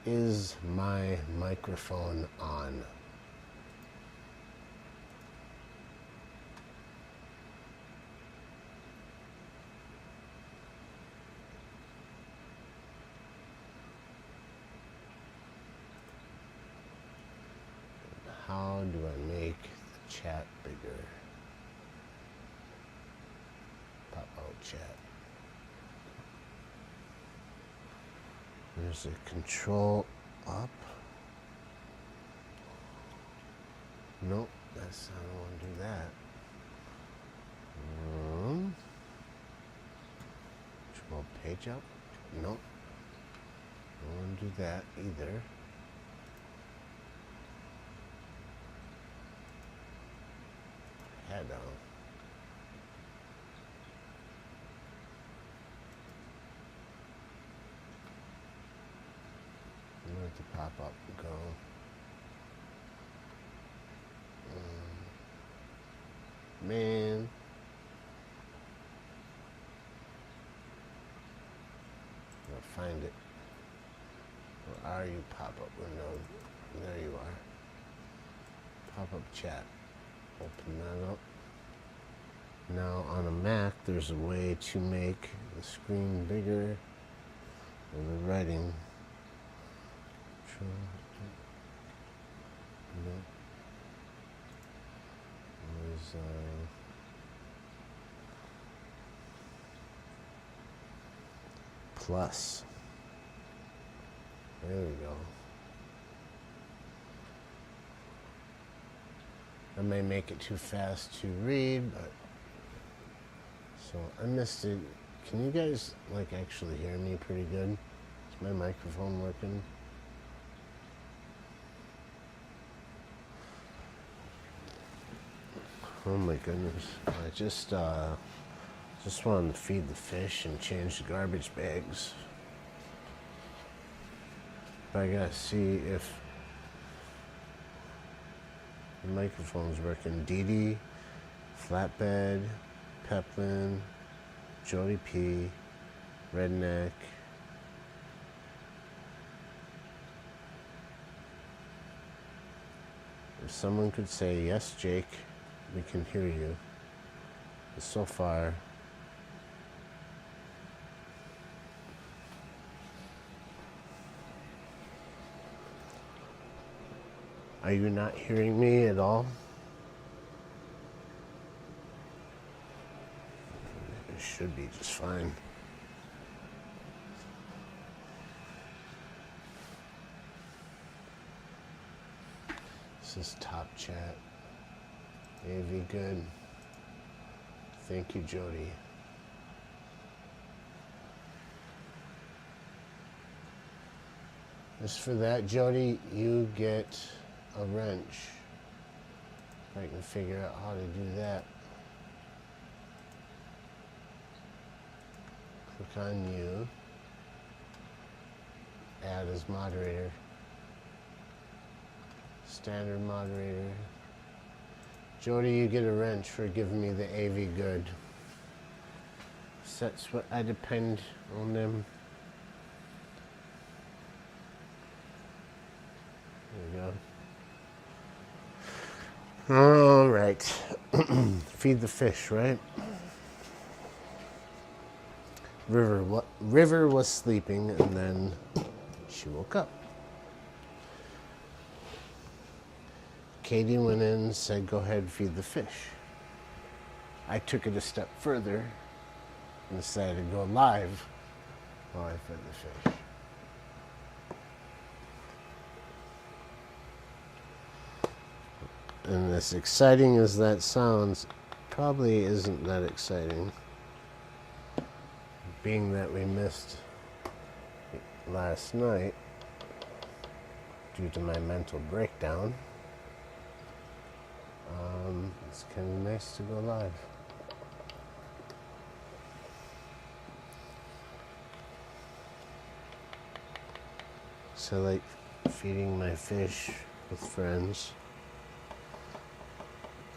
Is my microphone on? How do I make the chat bigger? Pop out chat. There's a control up. Nope, that's I don't want to do that. Control page up. Nope. Don't want to do that either. Head on. Let the pop up go. Man. I'll find it. Where are you, pop-up window? There you are. Pop-up chat. Open that up. Now on a Mac, there's a way to make the screen bigger or the writing. No. There's plus. There we go. I may make it too fast to read, but so I missed it. Can you guys like actually hear me pretty good? Is my microphone working? Oh my goodness. I just wanted to feed the fish and change the garbage bags. But I gotta see if the microphone's working. Dee Dee, Flatbed, Peplin, Jody P, Redneck. If someone could say, yes, Jake, we can hear you. But so far, are you not hearing me at all? It should be just fine. This is Top Chat. AV good. Thank you, Jody. Just for that, Jody, you get a wrench. If I can figure out how to do that. Click on you. Add as moderator. Standard moderator. Jody, you get a wrench for giving me the AV good. That's what I depend on them. There we go. All right. Feed the fish, right? River was sleeping and then she woke up. Katie went in and said, go ahead, feed the fish. I took it a step further and decided to go live while I fed the fish. And as exciting as that sounds, probably isn't that exciting. Being that we missed last night due to my mental breakdown. It's kind of nice to go live. So like feeding my fish with friends.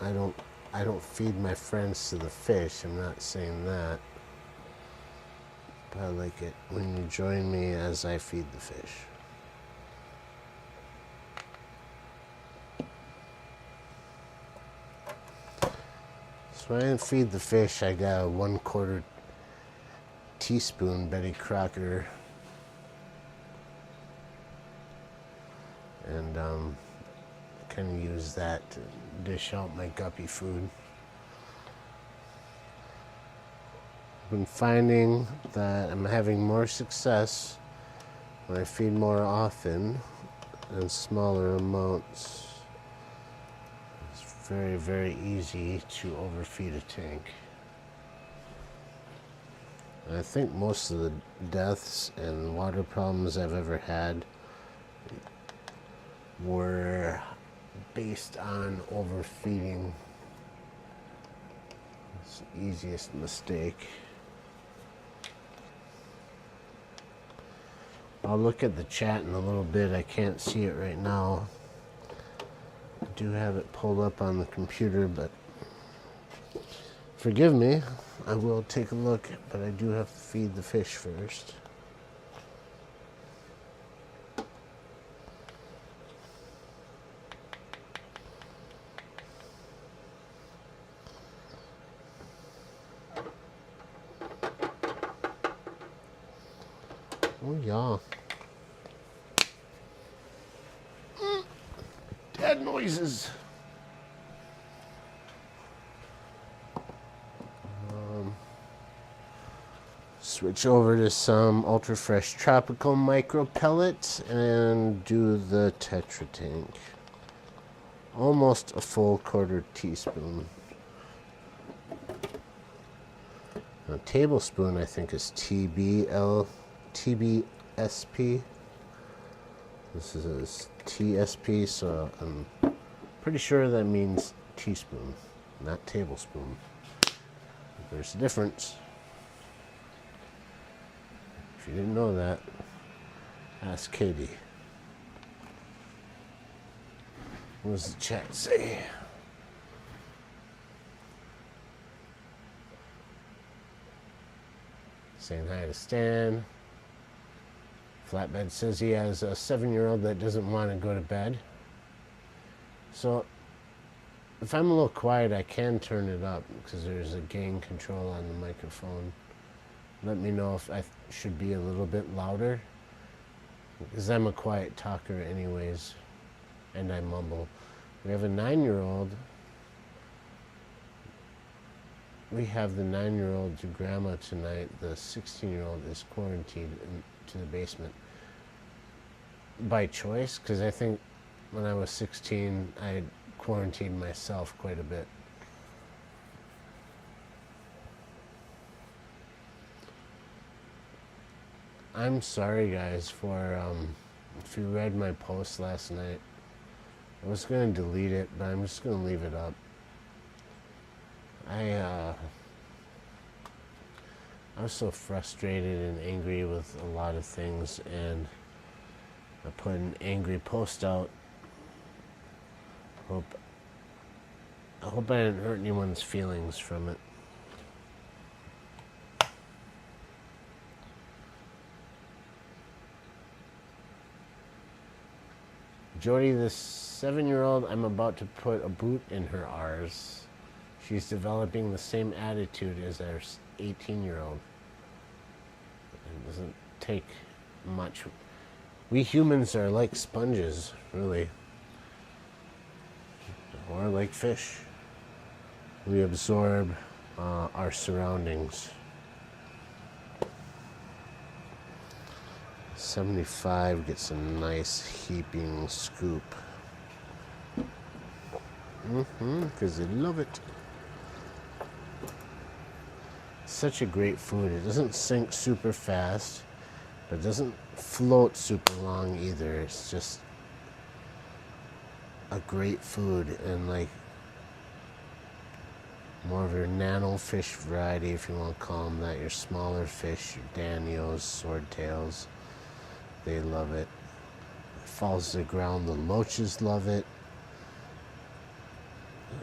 I don't I don't feed my friends to the fish. I'm not saying that. But I like it when you join me as I feed the fish. So when I feed the fish, I got a 1/4 teaspoon Betty Crocker. And kind of use that to dish out my guppy food. I've been finding that I'm having more success when I feed more often and smaller amounts. It's very, very easy to overfeed a tank. And I think most of the deaths and water problems I've ever had were based on overfeeding. It's the easiest mistake. I'll look at the chat in a little bit. I can't see it right now. I do have it pulled up on the computer, but forgive me. I will take a look, but I do have to feed the fish first. Oh, yeah. Dead noises. Switch over to some Ultra Fresh Tropical Micro Pellets and do the Tetra Tank. Almost a full 1/4 teaspoon. A tablespoon, I think, is TBSP. This is TSP, so I'm pretty sure that means teaspoon, not tablespoon. There's a difference. If you didn't know that, ask Katie. What does the chat say? Saying hi to Stan. Flatbed says he has a 7-year-old that doesn't want to go to bed. So if I'm a little quiet, I can turn it up because there's a gain control on the microphone. Let me know if I should be a little bit louder, because I'm a quiet talker anyways, and I mumble. We have a 9-year-old. We have the 9-year-old to grandma tonight. The 16-year-old is quarantined to the basement by choice, because I think when I was 16, I quarantined myself quite a bit. I'm sorry, guys, for if you read my post last night. I was going to delete it, but I'm just going to leave it up. I was so frustrated and angry with a lot of things, and I put an angry post out. I hope I didn't hurt anyone's feelings from it. Jody, this 7-year-old, I'm about to put a boot in her R's. She's developing the same attitude as our 18-year-old. It doesn't take much. We humans are like sponges, really. Or like fish. We absorb our surroundings. 75 gets a nice heaping scoop. Because they love it. Such a great food. It doesn't sink super fast, but it doesn't float super long either. It's just a great food, and like more of your nano fish variety, if you want to call them that. Your smaller fish, your danios, swordtails, they love it. It falls to the ground. The loaches love it.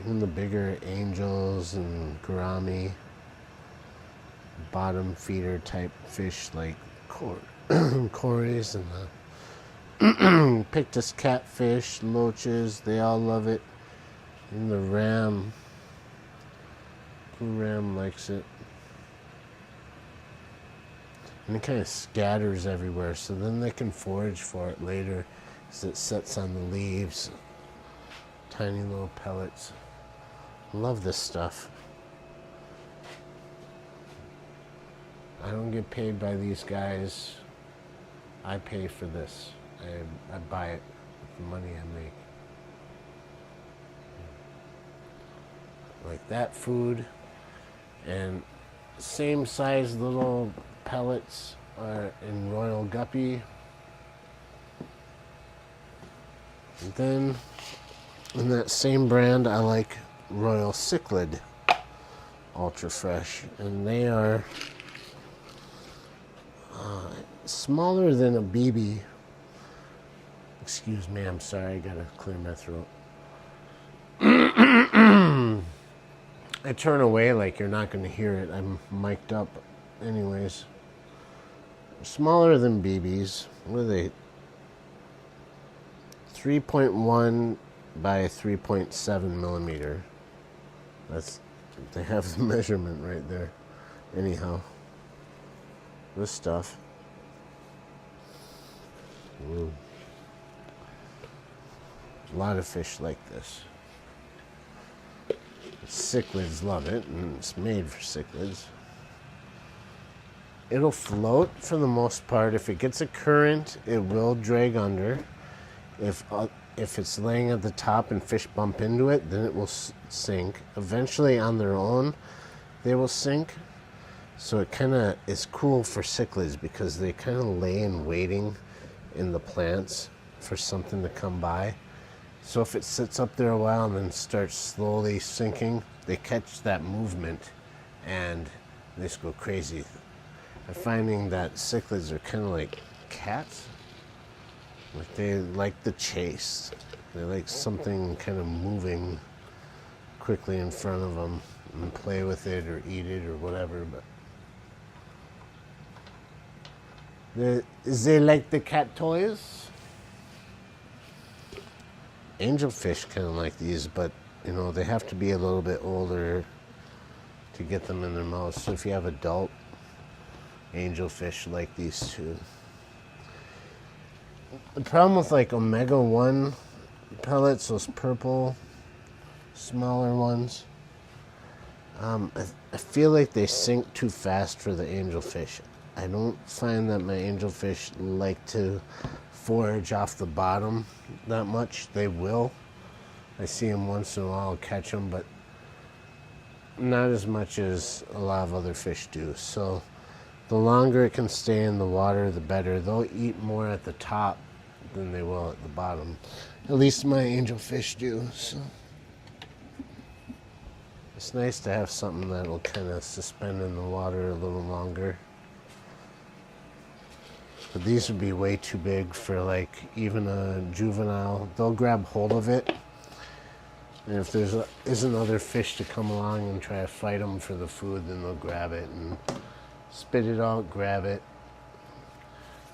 And the bigger angels and gourami, bottom feeder type fish like cories and the pictus catfish, loaches, they all love it. And the ram, blue ram likes it. And it kind of scatters everywhere, so then they can forage for it later as it sets on the leaves. Tiny little pellets. Love this stuff. I don't get paid by these guys. I pay for this. I buy it with the money I make. Like that food. And same size little pellets are in Royal Guppy. And then in that same brand, I like Royal Cichlid Ultra Fresh, and they are smaller than a BB. Excuse me, I'm sorry, I gotta clear my throat. I turn away like you're not gonna hear it. I'm mic'd up anyways. Smaller than BBs. What are they? 3.1 by 3.7 millimeter. They have the measurement right there. Anyhow, this stuff. A lot of fish like this. Cichlids love it, and it's made for cichlids. It'll float for the most part. If it gets a current, it will drag under. If it's laying at the top and fish bump into it, then it will sink. Eventually, on their own, they will sink. So it kind of is cool for cichlids because they kind of lay in waiting in the plants for something to come by. So if it sits up there a while and then starts slowly sinking, they catch that movement and they just go crazy. I'm finding that cichlids are kind of like cats. Like they like the chase. They like something kind of moving quickly in front of them and play with it or eat it or whatever. But they like the cat toys. Angelfish kind of like these, but you know they have to be a little bit older to get them in their mouth. So if you have adult angelfish like these too. The problem with like omega-1 pellets, those purple, smaller ones, I feel like they sink too fast for the angelfish. I don't find that my angelfish like to forage off the bottom that much. They will. I see them once in a while, catch them, but not as much as a lot of other fish do. So the longer it can stay in the water, the better. They'll eat more at the top than they will at the bottom. At least my angelfish do. So it's nice to have something that'll kind of suspend in the water a little longer. But these would be way too big for like even a juvenile. They'll grab hold of it. And if there isn't other fish to come along and try to fight them for the food, then they'll grab it and spit it out, grab it.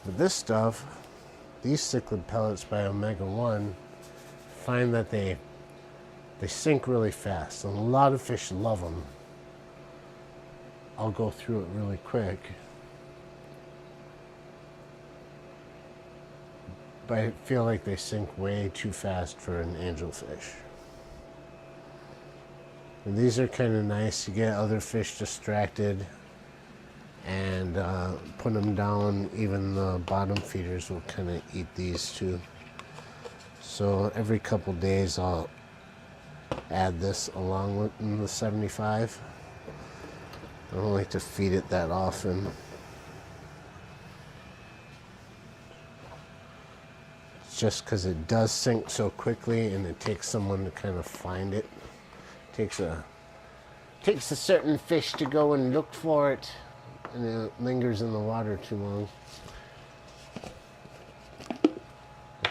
But this stuff, these cichlid pellets by omega-1, find that they sink really fast. And a lot of fish love them. I'll go through it really quick. But I feel like they sink way too fast for an angelfish. And these are kind of nice to get other fish distracted and put them down. Even the bottom feeders will kind of eat these too. So every couple days I'll add this along with the 75. I don't like to feed it that often. Just because it does sink so quickly and it takes someone to kind of find it. Takes a certain fish to go and look for it, and it lingers in the water too long.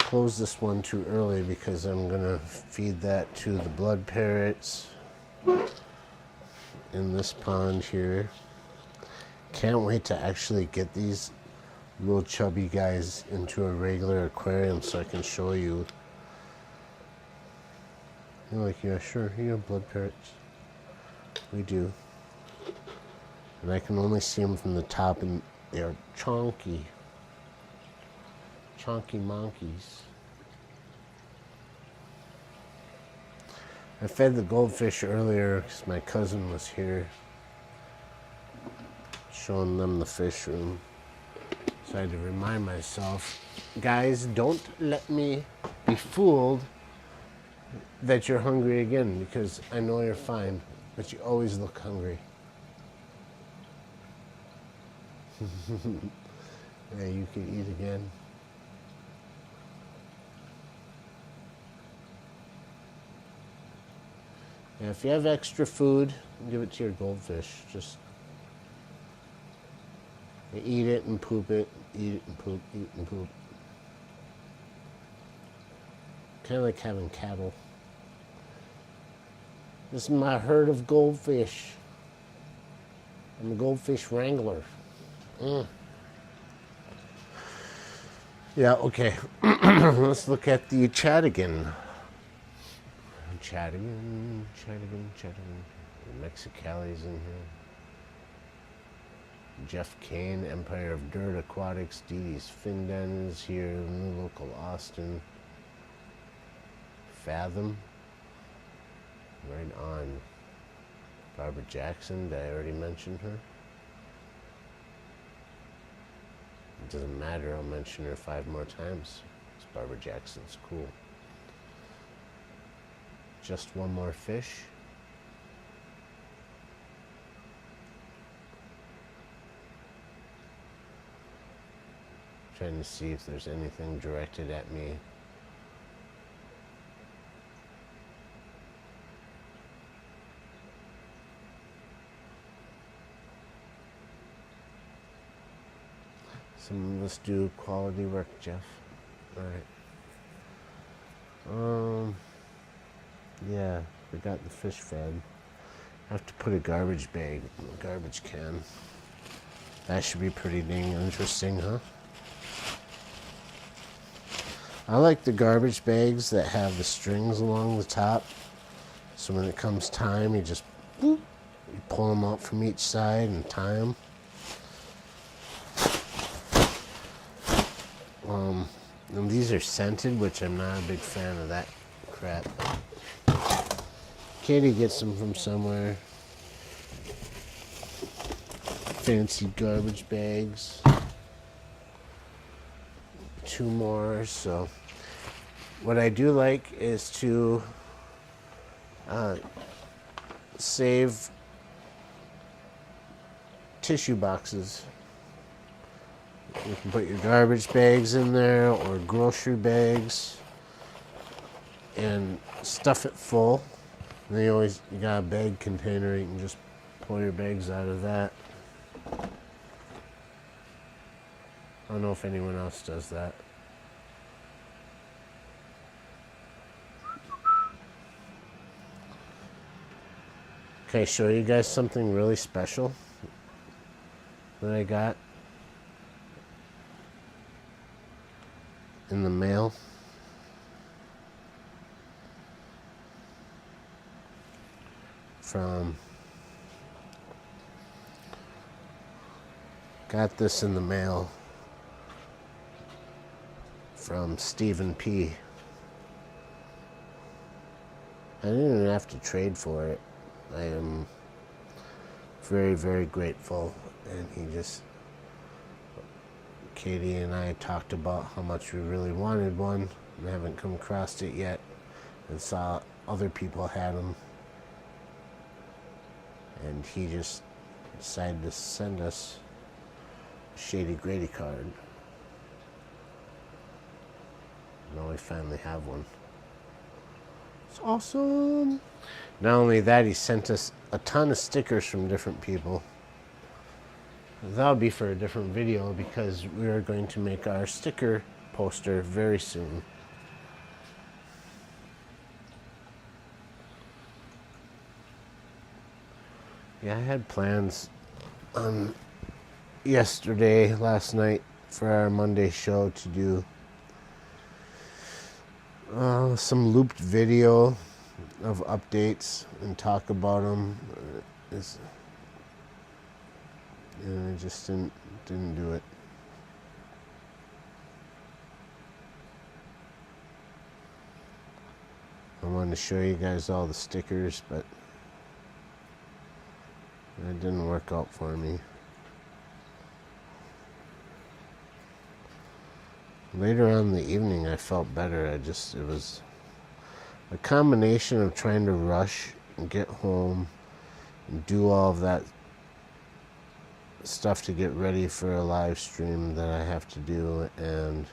close this one too early because I'm gonna feed that to the blood parrots in this pond here. Can't wait to actually get these little chubby guys into a regular aquarium so I can show you. You're like, yeah, sure, you have blood parrots. We do. And I can only see them from the top, and they're chonky. Chonky monkeys. I fed the goldfish earlier because my cousin was here showing them the fish room. So I had to remind myself, guys, don't let me be fooled that you're hungry again, because I know you're fine, but you always look hungry. Yeah, you can eat again. Yeah, if you have extra food, give it to your goldfish. Just eat it and poop it, eat it and poop, eat and poop. Kind of like having cattle. This is my herd of goldfish. I'm a goldfish wrangler. Yeah, okay. Let's look at the Chadigan. Chadigan. Mexicali's in here. Jeff Kane, Empire of Dirt Aquatics, Dee Fin Den is here, New Local Austin. Fathom. Right on. Barbara Jackson, did I already mention her? It doesn't matter, I'll mention her 5 more times. It's Barbara Jackson's cool. Just one more fish. Trying to see if there's anything directed at me. Let's do quality work, Jeff. All right. Yeah, we got the fish fed. I have to put a garbage bag in the garbage can. That should be pretty dang interesting, huh? I like the garbage bags that have the strings along the top. So when it comes time, you just boop, you pull them out from each side and tie them. And these are scented, which I'm not a big fan of that crap. Katie gets them from somewhere. Fancy garbage bags. 2 more, so what I do like is to save tissue boxes. You can put your garbage bags in there or grocery bags and stuff it full. And then you got a bag container, you can just pull your bags out of that. I don't know if anyone else does that. Okay, show you guys something really special that I got in the mail. Got this in the mail from Stephen P. I didn't even have to trade for it. I am very, very grateful. And Katie and I talked about how much we really wanted one. And haven't come across it yet. And saw other people had them. And he just decided to send us a Shady Grady card. Now we finally have one. It's awesome. Not only that, he sent us a ton of stickers from different people. That'll be for a different video because we are going to make our sticker poster very soon. Yeah, I had plans on last night, for our Monday show to do some looped video of updates and talk about them. I just didn't do it. I wanted to show you guys all the stickers, but it didn't work out for me. Later on in the evening, I felt better. It was a combination of trying to rush and get home and do all of that stuff to get ready for a live stream that I have to do, and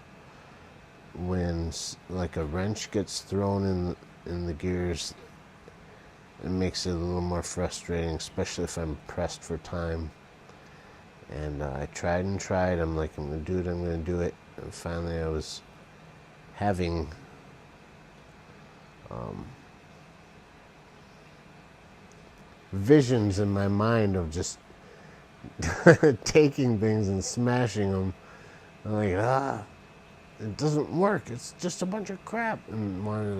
when like a wrench gets thrown in the gears, it makes it a little more frustrating, especially if I'm pressed for time. And I tried and tried. I'm like, I'm gonna do it. And finally I was having visions in my mind of just taking things and smashing them. I'm like, it doesn't work. It's just a bunch of crap. And I'm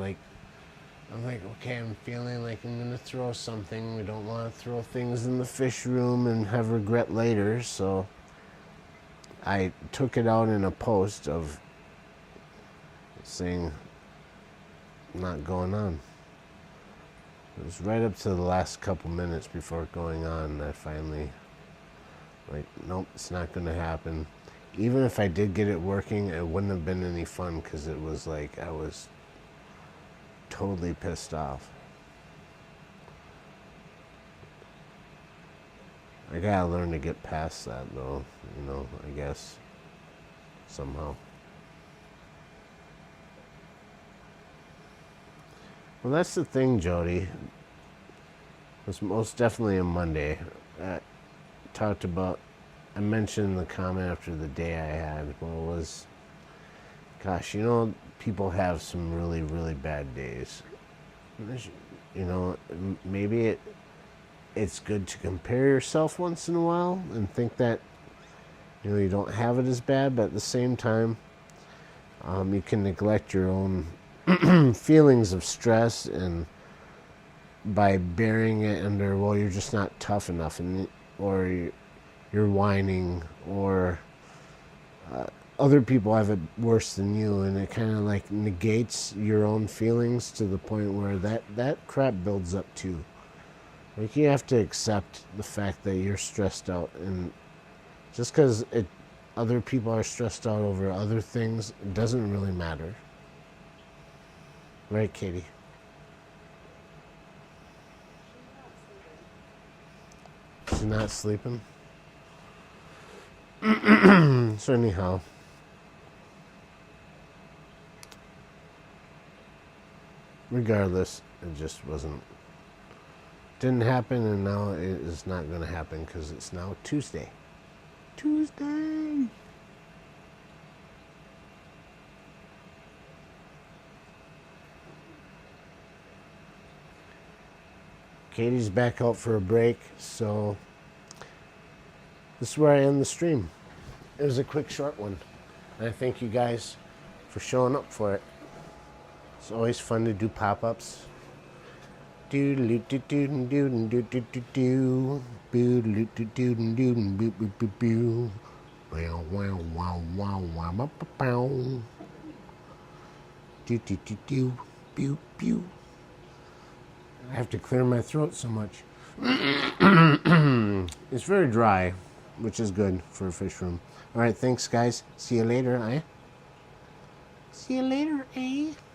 like, okay, I'm feeling like I'm gonna throw something. We don't want to throw things in the fish room and have regret later. So I took it out in a post of saying, not going on. It was right up to the last couple minutes before going on. I finally, like, nope, it's not going to happen. Even if I did get it working, it wouldn't have been any fun, because it was like I was totally pissed off. I gotta learn to get past that, though, I guess, somehow. Well, that's the thing, Jody. It was most definitely a Monday. I mentioned the comment after the day I had. Well, it was, gosh, people have some really, really bad days. Maybe it's good to compare yourself once in a while and think that, you don't have it as bad, but at the same time, you can neglect your own feelings of stress, and by burying it under, well, you're just not tough enough, or you're whining, or other people have it worse than you, and it kind of like negates your own feelings to the point where that crap builds up too. Like, you have to accept the fact that you're stressed out, and just because other people are stressed out over other things, it doesn't really matter. Right, Katie? She's not sleeping? So anyhow, regardless, it just didn't happen, and now it is not going to happen, because it's now Tuesday. Katie's back out for a break, so this is where I end the stream. It was a quick, short one. And I thank you guys for showing up for it. It's always fun to do pop-ups. I have to clear my throat so much. It's very dry, which is good for a fish room. All right, thanks, guys. See you later, eh? See you later, eh?